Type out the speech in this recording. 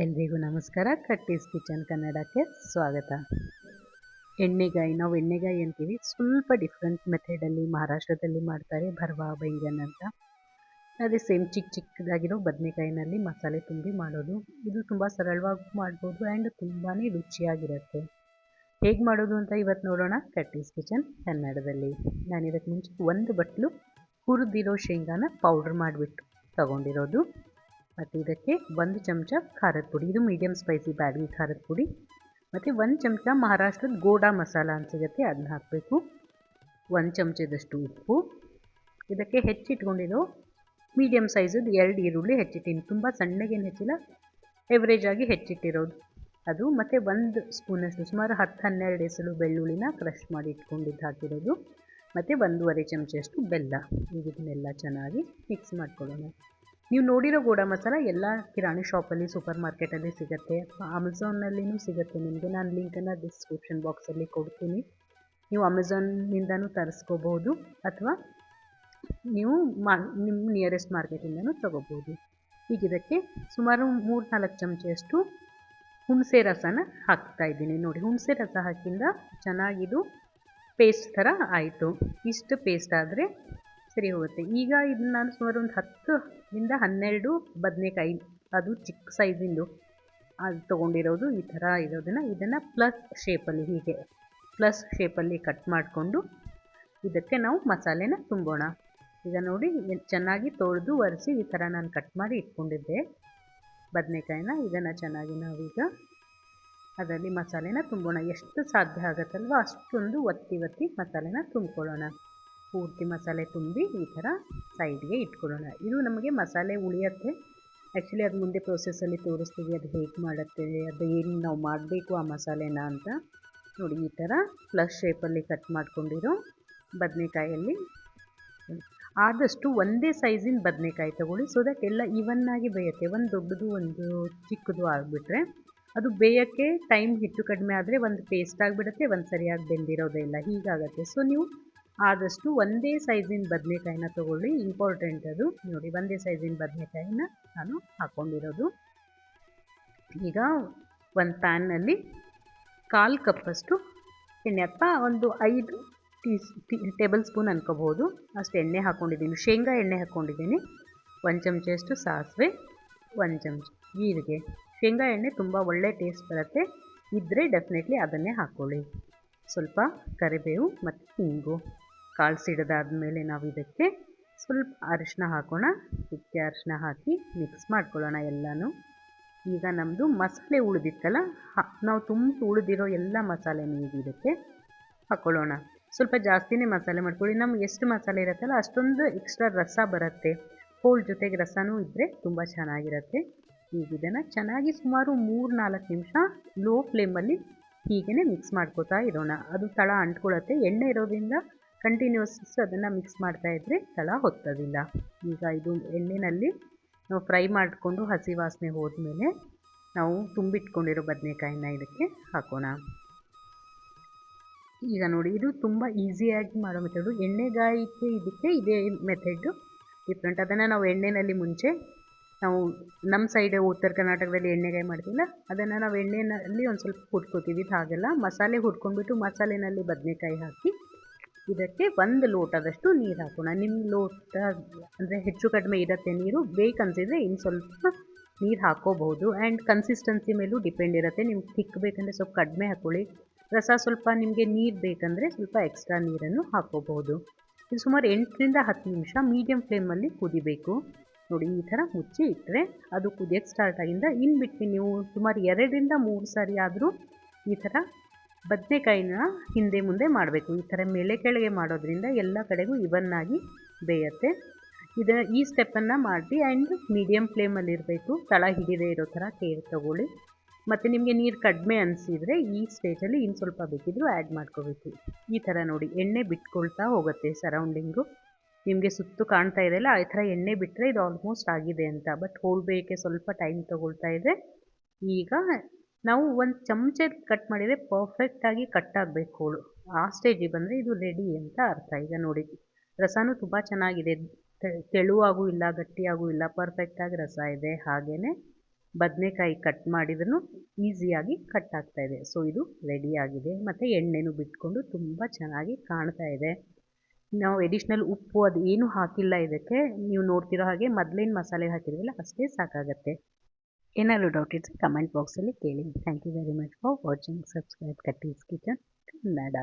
ಎಲ್ರಿಗೂ ನಮಸ್ಕಾರ. ಕಟ್ಟೀಸ್ ಕಿಚನ್ ಕನ್ನಡಕ್ಕೆ ಸ್ವಾಗತ. ಎಣ್ಣೆಗಾಯಿ, ನಾವು ಎಣ್ಣೆಗಾಯಿ ಅಂತೀವಿ. ಸ್ವಲ್ಪ ಡಿಫ್ರೆಂಟ್ ಮೆಥಡಲ್ಲಿ ಮಹಾರಾಷ್ಟ್ರದಲ್ಲಿ ಮಾಡ್ತಾರೆ, ಭರ್ವಾ ಬೈಗನ್ ಅಂತ. ಅದೇ ಸೇಮ್ ಚಿಕ್ಕದಾಗಿರೋ ಬದನೆಕಾಯಿನಲ್ಲಿ ಮಸಾಲೆ ತುಂಬಿ ಮಾಡೋದು. ಇದು ತುಂಬ ಸರಳವಾಗಿ ಮಾಡ್ಬೋದು ಆ್ಯಂಡ್ ತುಂಬಾ ರುಚಿಯಾಗಿರುತ್ತೆ. ಹೇಗೆ ಮಾಡೋದು ಅಂತ ಇವತ್ತು ನೋಡೋಣ ಕಟ್ಟೀಸ್ ಕಿಚನ್ ಕನ್ನಡದಲ್ಲಿ. ನಾನು ಇದಕ್ಕೆ ಮುಂಚೆ 1 ಬಟ್ಲು ಹುರಿದಿರೋ ಶೇಂಗಾನ ಪೌಡ್ರ್ ಮಾಡಿಬಿಟ್ಟು ತಗೊಂಡಿರೋದು. ಮತ್ತು ಇದಕ್ಕೆ 1 ಚಮಚ ಖಾರದ ಪುಡಿ, ಇದು ಮೀಡಿಯಮ್ ಸ್ಪೈಸಿ ಬ್ಯಾಡಗಿ ಖಾರದ ಪುಡಿ. ಮತ್ತು 1 ಚಮಚ ಮಹಾರಾಷ್ಟ್ರದ ಗೋಡಾ ಮಸಾಲ ಅಂತ ಸಿಗುತ್ತೆ, ಅದನ್ನ ಹಾಕಬೇಕು. 1 ಚಮಚದಷ್ಟು ಉಪ್ಪು. ಇದಕ್ಕೆ ಹೆಚ್ಚಿಟ್ಕೊಂಡಿರೋ ಮೀಡಿಯಮ್ ಸೈಜದ್ದು 2 ಈರುಳ್ಳಿ ಹೆಚ್ಚಿಟ್ಟಿನಿ, ತುಂಬ ಸಣ್ಣಗೇನು ಹೆಚ್ಚಿಲ್ಲ, ಎವರೇಜ್ ಆಗಿ ಹೆಚ್ಚಿಟ್ಟಿರೋದು ಅದು. ಮತ್ತು 1 ಸ್ಪೂನಷ್ಟು, ಸುಮಾರು 10-12 ಎಸಳು ಬೆಳ್ಳುಳ್ಳಿನ ಕ್ರಷ್ ಮಾಡಿ ಇಟ್ಕೊಂಡಿದ್ದು ಹಾಕಿರೋದು. ಮತ್ತು 1.5 ಚಮಚಷ್ಟು ಬೆಲ್ಲ. ಇದನ್ನೆಲ್ಲ ಚೆನ್ನಾಗಿ ಮಿಕ್ಸ್ ಮಾಡ್ಕೊಳ್ಳೋಣ. ನೀವು ನೋಡಿರೋ ಗೋಡಾ ಮಸಾಲ ಎಲ್ಲ ಕಿರಾಣಿ ಶಾಪಲ್ಲಿ, ಸೂಪರ್ ಮಾರ್ಕೆಟಲ್ಲಿ ಸಿಗುತ್ತೆ, ಅಮೆಝಾನ್ನಲ್ಲಿನೂ ಸಿಗುತ್ತೆ ನಿಮಗೆ. ನಾನು ಲಿಂಕನ್ನು ಡಿಸ್ಕ್ರಿಪ್ಷನ್ ಬಾಕ್ಸಲ್ಲಿ ಕೊಡ್ತೀನಿ. ನೀವು ಅಮೆಝಾನ್ನಿಂದನೂ ತರಿಸ್ಕೋಬೋದು ಅಥವಾ ನೀವು ನಿಮ್ಮ ನಿಯರೆಸ್ಟ್ ಮಾರ್ಕೆಟಿಂದನೂ ತೊಗೋಬೋದು. ಈಗ ಇದಕ್ಕೆ ಸುಮಾರು 3-4 ಚಮಚಷ್ಟು ಹುಣಸೆ ರಸನ ಹಾಕ್ತಾಯಿದ್ದೀನಿ. ನೋಡಿ, ಹುಣಸೆ ರಸ ಹಾಕಿಂದ ಚೆನ್ನಾಗಿದು ಪೇಸ್ಟ್ ಥರ ಆಯಿತು. ಇಷ್ಟು ಪೇಸ್ಟ್ ಆದರೆ ಸರಿ ಹೋಗುತ್ತೆ. ಈಗ ಇದನ್ನು ನಾನು ಸುಮಾರು ಒಂದು 10-12 ಬದನೆಕಾಯಿ, ಅದು ಚಿಕ್ಕ ಸೈಜಿಂದು ಅದು ತೊಗೊಂಡಿರೋದು, ಈ ಥರ ಇರೋದನ್ನು ಇದನ್ನು ಪ್ಲಸ್ ಶೇಪಲ್ಲಿ ಕಟ್ ಮಾಡಿಕೊಂಡು ಇದಕ್ಕೆ ನಾವು ಮಸಾಲೆನ ತುಂಬೋಣ. ಈಗ ನೋಡಿ, ಚೆನ್ನಾಗಿ ತೊಳೆದು ಒರೆಸಿ ಈ ಥರ ನಾನು ಕಟ್ ಮಾಡಿ ಇಟ್ಕೊಂಡಿದ್ದೆ ಬದನೆಕಾಯಿನ. ಇದನ್ನು ಚೆನ್ನಾಗಿ ನಾವೀಗ ಅದರಲ್ಲಿ ಮಸಾಲೆನ ತುಂಬೋಣ. ಎಷ್ಟು ಸಾಧ್ಯ ಆಗುತ್ತಲ್ವ ಅಷ್ಟೊಂದು ಒತ್ತಿ ಮಸಾಲೆನ ತುಂಬ್ಕೊಳ್ಳೋಣ. ಪೂರ್ತಿ ಮಸಾಲೆ ತುಂಬಿ ಈ ಥರ ಸೈಡ್ಗೆ ಇಟ್ಕೊಳ್ಳೋಣ. ಇದು ನಮಗೆ ಮಸಾಲೆ ಉಳಿಯುತ್ತೆ. ಆ್ಯಕ್ಚುಲಿ ಅದು ಮುಂದೆ ಪ್ರೋಸೆಸ್ಸಲ್ಲಿ ತೋರಿಸ್ತೀವಿ, ಅದು ಹೇಗೆ ಮಾಡುತ್ತೆ, ಅದು ಏನು ನಾವು ಮಾಡಬೇಕು ಆ ಮಸಾಲೆನ ಅಂತ. ನೋಡಿ, ಈ ಥರ ಪ್ಲಸ್ ಶೇಪಲ್ಲಿ ಕಟ್ ಮಾಡ್ಕೊಂಡಿರೋ ಬದನೆಕಾಯಲ್ಲಿ ಆದಷ್ಟು ಒಂದೇ ಸೈಜಿನ ಬದನೆಕಾಯಿ ತೊಗೊಳ್ಳಿ, ಸೊ ದಟ್ ಎಲ್ಲ ಇವನ್ನಾಗಿ ಬೇಯುತ್ತೆ. ಒಂದು ದೊಡ್ಡದು ಒಂದು ಚಿಕ್ಕದು ಆಗಿಬಿಟ್ರೆ ಅದು ಬೇಯೋಕ್ಕೆ ಟೈಮ್ ಹೆಚ್ಚು ಕಡಿಮೆ ಆದರೆ ಒಂದು ಪೇಸ್ಟ್ ಆಗಿಬಿಡುತ್ತೆ, ಒಂದು ಸರಿಯಾಗಿ ಬೆಂದಿರೋದೇ ಇಲ್ಲ, ಹೀಗಾಗುತ್ತೆ. ಸೊ ನೀವು ಆದಷ್ಟು ಒಂದೇ ಸೈಜಿನ ಬದನೆಕಾಯಿನ ತೊಗೊಳ್ಳಿ, ಇಂಪಾರ್ಟೆಂಟ್ ಅದು. ನೋಡಿ, ಒಂದೇ ಸೈಜಿನ ಬದನೆಕಾಯಿನ ನಾನು ಹಾಕ್ಕೊಂಡಿರೋದು. ಈಗ ಒಂದು ಪ್ಯಾನ್ನಲ್ಲಿ 1/4 ಕಪ್ಪಷ್ಟು ಎಣ್ಣೆ ಅಥವಾ ಒಂದು 5 ಟೇಬಲ್ ಸ್ಪೂನ್ ಅನ್ಕೋಬೋದು ಅಷ್ಟು ಎಣ್ಣೆ ಹಾಕ್ಕೊಂಡಿದ್ದೀನಿ. ಶೇಂಗಾ ಎಣ್ಣೆ ಹಾಕ್ಕೊಂಡಿದ್ದೀನಿ. 1 ಚಮಚಷ್ಟು ಸಾಸಿವೆ, 1 ಚಮಚ ಜೀರಿಗೆ. ಶೇಂಗಾ ಎಣ್ಣೆ ತುಂಬ ಒಳ್ಳೆ ಟೇಸ್ಟ್ ಬರುತ್ತೆ, ಇದ್ದರೆ ಡೆಫಿನೆಟ್ಲಿ ಅದನ್ನೇ ಹಾಕ್ಕೊಳ್ಳಿ. ಸ್ವಲ್ಪ ಕರಿಬೇವು ಮತ್ತು ಹಿಂಗು. ಕಾಳು ಸಿಡಿದಾದ್ಮೇಲೆ ನಾವು ಇದಕ್ಕೆ ಸ್ವಲ್ಪ ಅರಿಶಿನ ಹಾಕೋಣ. ಇದಕ್ಕೆ ಅರಿಶಿನ ಹಾಕಿ ಮಿಕ್ಸ್ ಮಾಡ್ಕೊಳ್ಳೋಣ ಎಲ್ಲನೂ. ಈಗ ನಮ್ಮದು ಮಸಾಲೆ ಉಳಿದಿತ್ತಲ್ಲ, ನಾವು ಉಳಿದಿರೋ ಎಲ್ಲ ಮಸಾಲೆನೂ ಈಗ ಇದಕ್ಕೆ ಹಾಕ್ಕೊಳ್ಳೋಣ. ಸ್ವಲ್ಪ ಜಾಸ್ತಿನೇ ಮಸಾಲೆ ಮಾಡ್ಕೊಳ್ಳಿ. ನಮ್ಗೆ ಎಷ್ಟು ಮಸಾಲೆ ಇರುತ್ತಲ್ಲ ಅಷ್ಟೊಂದು ಎಕ್ಸ್ಟ್ರಾ ರಸ ಬರುತ್ತೆ. ಹೋಳು ಜೊತೆಗೆ ರಸನೂ ಇದ್ದರೆ ತುಂಬ ಚೆನ್ನಾಗಿರುತ್ತೆ. ಈಗ ಇದನ್ನು ಚೆನ್ನಾಗಿ ಸುಮಾರು 3-4 ನಿಮಿಷ ಲೋ ಫ್ಲೇಮಲ್ಲಿ ಹೀಗೇ ಮಿಕ್ಸ್ ಮಾಡ್ಕೋತಾ ಇರೋಣ. ಅದು ತಳ ಅಂಟ್ಕೊಳ್ಳುತ್ತೆ. ಎಣ್ಣೆ ಇರೋದ್ರಿಂದ ಕಂಟಿನ್ಯೂಸ್ ಅದನ್ನು ಮಿಕ್ಸ್ ಮಾಡ್ತಾಯಿದ್ರೆ ತಳ ಹೊತ್ತೋದಿಲ್ಲ. ಈಗ ಇದು ಎಣ್ಣೆಯಲ್ಲಿ ನಾವು ಫ್ರೈ ಮಾಡಿಕೊಂಡು ಹಸಿ ವಾಸನೆ ಹೋದ್ಮೇಲೆ ನಾವು ತುಂಬಿಟ್ಕೊಂಡಿರೋ ಬದನೆಕಾಯಿನ ಇದಕ್ಕೆ ಹಾಕೋಣ. ಈಗ ನೋಡಿ, ಇದು ತುಂಬ ಈಸಿಯಾಗಿ ಮಾಡೋ ಮೆಥಡು. ಎಣ್ಣೆಗಾಯಿಗೆ ಇದಕ್ಕೆ ಇದೇ ಮೆಥಡು ಡಿಫ್ರೆಂಟ್. ಅದನ್ನು ನಾವು ಎಣ್ಣೆಯಲ್ಲಿ ಮುಂಚೆ ನಾವು ನಮ್ಮ ಸೈಡ್ ಉತ್ತರ ಕರ್ನಾಟಕದಲ್ಲಿ ಎಣ್ಣೆಗಾಯಿ ಮಾಡ್ತೀವಲ್ಲ, ಅದನ್ನು ನಾವು ಎಣ್ಣೆಯಲ್ಲಿ ಒಂದು ಸ್ವಲ್ಪ ಹುರ್ಕೋತೀವಿ. ಇದು ಹಾಗೆಲ್ಲ ಮಸಾಲೆ ಹುರ್ಕೊಂಡ್ಬಿಟ್ಟು ಮಸಾಲೆನಲ್ಲಿ ಬದನೆಕಾಯಿ ಹಾಕಿ ಇದಕ್ಕೆ 1 ಲೋಟದಷ್ಟು ನೀರು ಹಾಕೋಣ. ನಿಮ್ಮ ಲೋಟ ಅಂದರೆ ಹೆಚ್ಚು ಕಡಿಮೆ ಇರುತ್ತೆ ನೀರು, ಬೇಕನ್ಸಿದ್ರೆ ಇನ್ನು ಸ್ವಲ್ಪ ನೀರು ಹಾಕೋಬಹುದು. ಆ್ಯಂಡ್ ಕನ್ಸಿಸ್ಟೆನ್ಸಿ ಮೇಲೂ ಡಿಪೆಂಡ್ ಇರುತ್ತೆ. ನಿಮ್ಗೆ ಥಿಕ್ ಬೇಕಂದರೆ ಸ್ವಲ್ಪ ಕಡಿಮೆ ಹಾಕ್ಕೊಳ್ಳಿ, ರಸ ಸ್ವಲ್ಪ ನಿಮಗೆ ನೀರು ಬೇಕಂದರೆ ಸ್ವಲ್ಪ ಎಕ್ಸ್ಟ್ರಾ ನೀರನ್ನು ಹಾಕೋಬಹುದು. ಇದು ಸುಮಾರು 8-10 ನಿಮಿಷ ಮೀಡಿಯಮ್ ಫ್ಲೇಮಲ್ಲಿ ಕುದಿಬೇಕು. ನೋಡಿ, ಈ ಥರ ಮುಚ್ಚಿ ಇಟ್ಟರೆ ಅದು ಕುದಿಯೋಕ್ಕೆ ಸ್ಟಾರ್ಟ್ ಆಗಿಂದ ಇನ್ ಬಿಟ್ವೀನ್ ನೀವು ಸುಮಾರು 2-3 ಸಾರಿ ಆದರೂ ಈ ಥರ ಬದನೆಕಾಯಿನ ಹಿಂದೆ ಮುಂದೆ ಮಾಡಬೇಕು. ಈ ಥರ ಮೇಲೆ ಕೆಳಗೆ ಮಾಡೋದ್ರಿಂದ ಎಲ್ಲ ಕಡೆಗೂ ಇವನ್ನಾಗಿ ಬೇಯುತ್ತೆ. ಈ ಸ್ಟೆಪ್ಪನ್ನು ಮಾಡಿ ಆ್ಯಂಡ್ ಮೀಡಿಯಮ್ ಫ್ಲೇಮಲ್ಲಿ ಇರಬೇಕು, ತಳ ಹಿಡಿದೇ ಇರೋ ಥರ ಕೇರ್ ತಗೊಳ್ಳಿ. ಮತ್ತು ನಿಮಗೆ ನೀರು ಕಡಿಮೆ ಅನಿಸಿದರೆ ಈ ಸ್ಟೇಜಲ್ಲಿ ಇನ್ನು ಸ್ವಲ್ಪ ಬೇಕಿದ್ರೂ ಆ್ಯಡ್ ಮಾಡ್ಕೋಬೇಕು. ಈ ಥರ ನೋಡಿ, ಎಣ್ಣೆ ಬಿಟ್ಕೊಳ್ತಾ ಹೋಗುತ್ತೆ ಸರೌಂಡಿಂಗು. ನಿಮಗೆ ಸುತ್ತು ಕಾಣ್ತಾ ಇದೆಯಲ್ಲ, ಆ ಥರ ಎಣ್ಣೆ ಬಿಟ್ಟರೆ ಇದು ಆಲ್ಮೋಸ್ಟ್ ಆಗಿದೆ ಅಂತ. ಬಟ್ ಹೋಳು ಬೇಯೋಕ್ಕೆ ಸ್ವಲ್ಪ ಟೈಮ್ ತೊಗೊಳ್ತಾ ಇದೆ. ಈಗ ನಾವು 1 ಚಮಚ ಕಟ್ ಮಾಡಿದರೆ ಪರ್ಫೆಕ್ಟಾಗಿ ಕಟ್ ಆಗಬೇಕು ಹೋಳು. ಆ ಸ್ಟೇಜಿಗೆ ಬಂದರೆ ಇದು ರೆಡಿ ಅಂತ ಅರ್ಥ. ಈಗ ನೋಡಿ, ರಸನೂ ತುಂಬ ಚೆನ್ನಾಗಿದೆ, ತೆಳುವಾಗೂ ಇಲ್ಲ ಗಟ್ಟಿಯಾಗೂ ಇಲ್ಲ, ಪರ್ಫೆಕ್ಟಾಗಿ ರಸ ಇದೆ. ಹಾಗೆಯೇ ಬದನೆಕಾಯಿ ಕಟ್ ಮಾಡಿದ್ರೂ ಈಸಿಯಾಗಿ ಕಟ್ ಆಗ್ತಾ ಇದೆ. ಸೊ ಇದು ರೆಡಿಯಾಗಿದೆ ಮತ್ತು ಎಣ್ಣೆನೂ ಬಿಟ್ಕೊಂಡು ತುಂಬ ಚೆನ್ನಾಗಿ ಕಾಣ್ತಾ ಇದೆ. ನಾವು ಎಡಿಷ್ನಲ್ ಉಪ್ಪು ಅದು ಏನೂ ಹಾಕಿಲ್ಲ ಇದಕ್ಕೆ. ನೀವು ನೋಡ್ತಿರೋ ಹಾಗೆ ಮೊದಲೇನು ಮಸಾಲೆ ಹಾಕಿದ್ವಲ್ಲ ಅಷ್ಟೇ ಸಾಕಾಗತ್ತೆ. ಏನಾದರೂ ಡೌಟ್ ಇದ್ದರೆ ಕಮೆಂಟ್ ಬಾಕ್ಸಲ್ಲಿ ಕೇಳಿ. Thank you very much for watching. Subscribe Katti's kitchen Kannada.